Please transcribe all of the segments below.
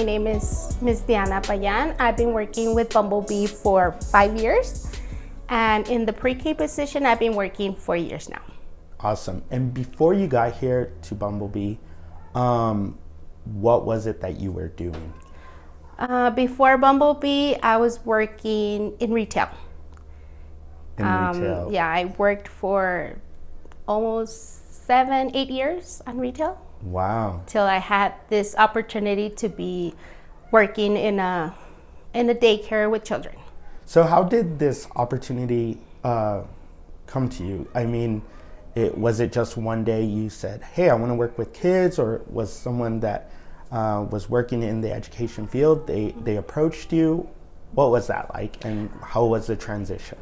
name is Ms. Diana Payan. I've been working with Bumble Bee for 5 years. And in the pre-K position, I've been working 4 years now. Awesome. And before you got here to Bumble Bee, what was it that you were doing? Before Bumble Bee, I was working in retail. Retail? Yeah, I worked for almost 7-8 years on retail. Wow. Till I had this opportunity to be working in a daycare with children. So how did this opportunity come to you? I mean, was it just one day you said, hey, I want to work with kids, or was someone that was working in the education field, they approached you? What was that like, and how was the transition?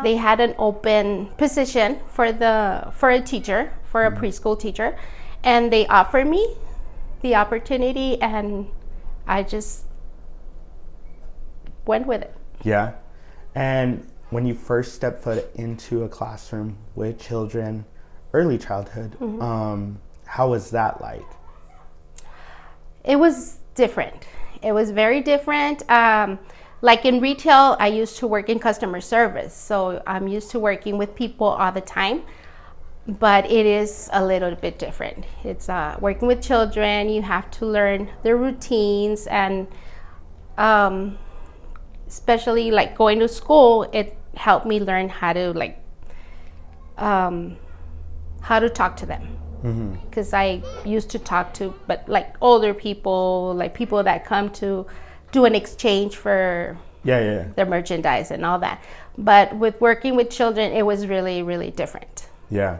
They had an open position for a teacher, for a preschool teacher, and they offered me the opportunity, and I just went with it. Yeah. And when you first stepped foot into a classroom with children, early childhood, how was that like? It was different. It was very different. Like in retail, I used to work in customer service, so I'm used to working with people all the time, but it is a little bit different. It's working with children. You have to learn their routines, and especially like going to school, it helped me learn how to talk to them. Because I used to talk to, but like older people, like people that come to do an exchange for their merchandise and all that. But with working with children, it was really, really different. Yeah.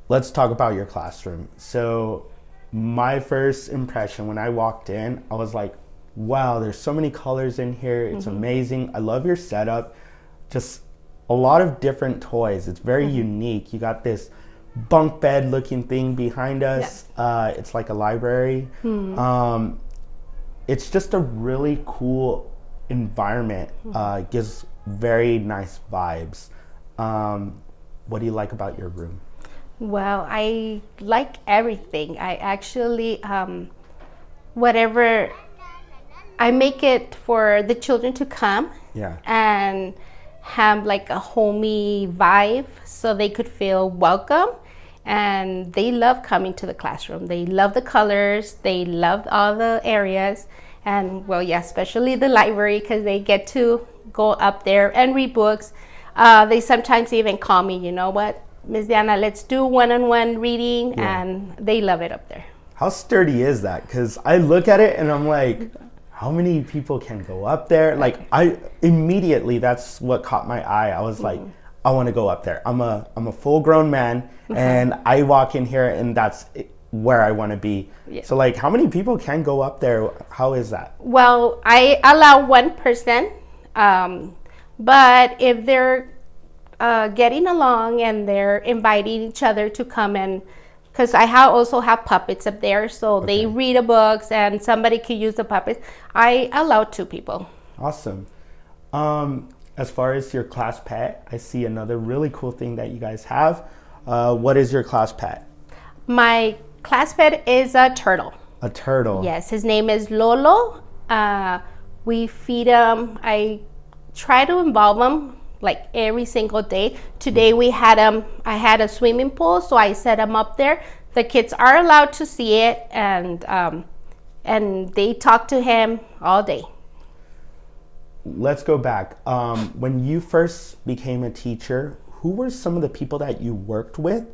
Let's talk about your classroom. So my first impression when I walked in, I was like, wow, there's so many colors in here. It's amazing. I love your setup. Just a lot of different toys. It's very unique. You got this bunk bed looking thing behind us. Yes. It's like a library. It's just a really cool environment. Gives very nice vibes. What do you like about your room? Well, I like everything. I actually, whatever, I make it for the children to come and have like a homey vibe so they could feel welcome. And they love coming to the classroom. They love the colors. They love all the areas. And well, yeah, especially the library, because they get to go up there and read books. They sometimes even call me, you know what, Ms. Diana, let's do one-on-one reading. And they love it up there. How sturdy is that? Because I look at it and I'm like, how many people can go up there? Like, I immediately, that's what caught my eye. I was like, I want to go up there. I'm a full grown man, and I walk in here and that's where I want to be. Yeah. So like, how many people can go up there? How is that? Well, I allow one person, but if they're getting along and they're inviting each other to come in, because I also have puppets up there, so they read the books and somebody can use the puppets. I allow 2 people. Awesome. As far as your class pet, I see another really cool thing that you guys have. What is your class pet? My class pet is a turtle. A turtle? Yes, his name is Lolo. We feed him. I try to involve him like every single day. Today I had a swimming pool, so I set him up there. The kids are allowed to see it, and they talk to him all day. Let's go back. When you first became a teacher, who were some of the people that you worked with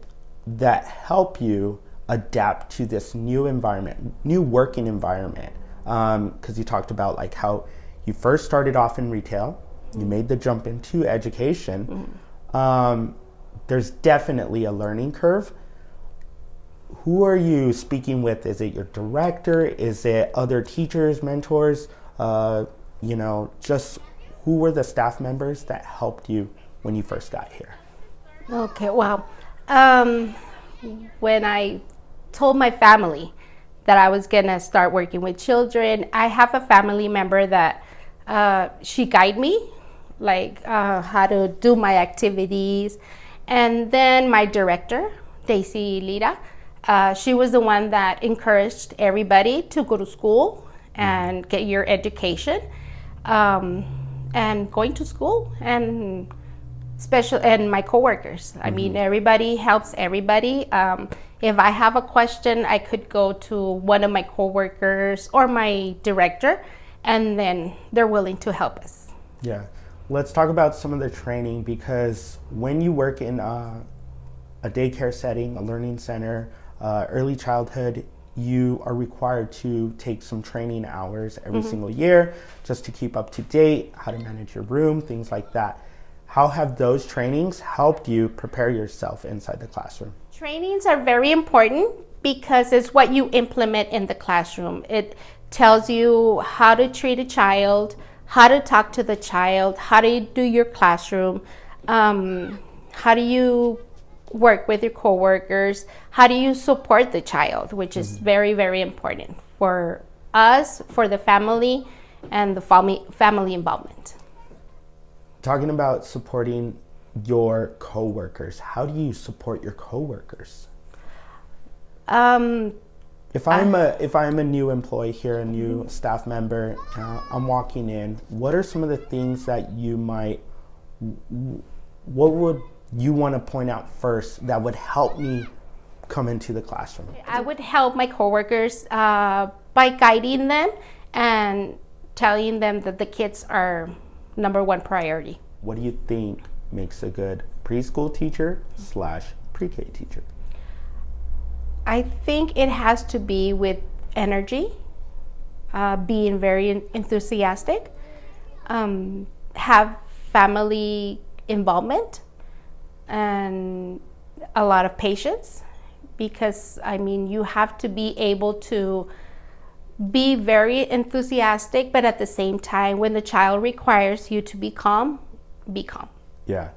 that help you adapt to this new environment, new working environment? Because you talked about like how you first started off in retail, you made the jump into education. There's definitely a learning curve. Who are you speaking with? Is it your director? Is it other teachers, mentors? Just who were the staff members that helped you when you first got here? Okay, well, when I told my family that I was gonna start working with children, I have a family member that she guided me, like how to do my activities. And then my director, Daisy Lira, she was the one that encouraged everybody to go to school and get your education, and going to school, and my coworkers. I mean, everybody helps everybody. If I have a question, I could go to one of my coworkers or my director, and then they're willing to help us. Yeah. Let's talk about some of the training, because when you work in a daycare setting, a learning center, early childhood, you are required to take some training hours every single year just to keep up to date, how to manage your room, things like that. How have those trainings helped you prepare yourself inside the classroom? Trainings are very important because it's what you implement in the classroom. It tells you how to treat a child, how to talk to the child, how do you do your classroom, how do you work with your coworkers, how do you support the child, which is very, very important for us, for the family, and the family involvement. Talking about supporting your coworkers, how do you support your coworkers? If I'm a new employee here, a new staff member, I'm walking in, what are some of the things that what would you want to point out first that would help me come into the classroom? I would help my coworkers by guiding them and telling them that the kids are number one priority. What do you think makes a good preschool teacher / pre-K teacher? I think it has to be with energy, being very enthusiastic, have family involvement, and a lot of patience, because I mean, you have to be able to be very enthusiastic, but at the same time, when the child requires you to be calm, be calm. Yeah.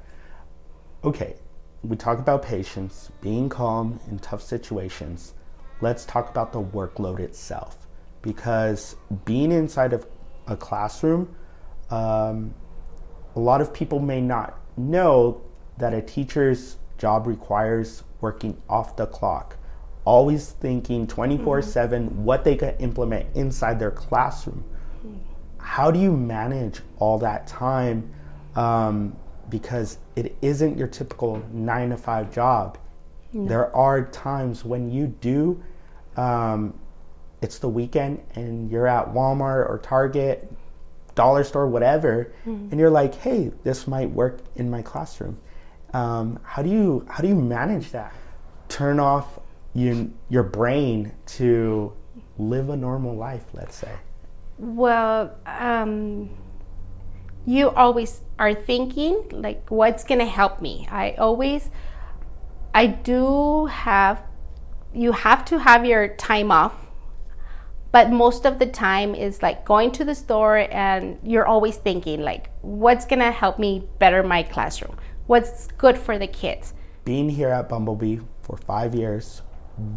Okay. We talk about patience, being calm in tough situations. Let's talk about the workload itself, because being inside of a classroom, a lot of people may not know that a teacher's job requires working off the clock, always thinking 24/7 what they could implement inside their classroom. How do you manage all that time? Because it isn't your typical 9-to-5 job. No. There are times when you do, it's the weekend and you're at Walmart or Target, dollar store, whatever, and you're like, hey, this might work in my classroom. How do you manage that? Turn off your brain to live a normal life, let's say. Well, you always are thinking like, what's gonna help me? You have to have your time off, but most of the time is like going to the store, and you're always thinking like, what's gonna help me better my classroom? What's good for the kids? Being here at Bumble Bee for 5 years,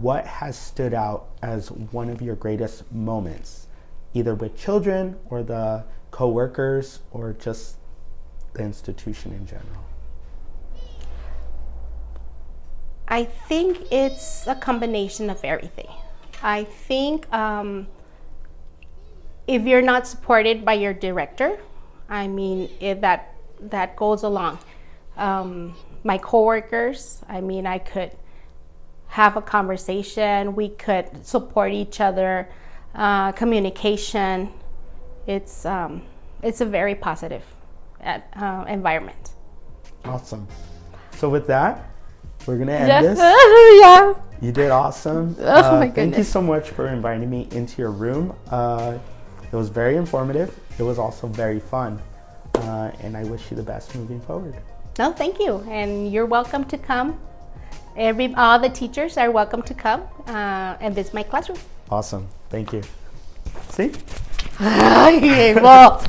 what has stood out as one of your greatest moments, either with children or the co-workers or just the institution in general? I think it's a combination of everything. I think if you're not supported by your director, I mean, that goes along. My coworkers, I mean, I could have a conversation, we could support each other, communication. It's a very positive environment. Awesome. So with that, we're gonna end this. Yeah. You did awesome. Oh my goodness. Thank you so much for inviting me into your room. It was very informative. It was also very fun. And I wish you the best moving forward. No, thank you. And you're welcome to come. All the teachers are welcome to come and visit my classroom. Awesome. Thank you. See? Okay, well.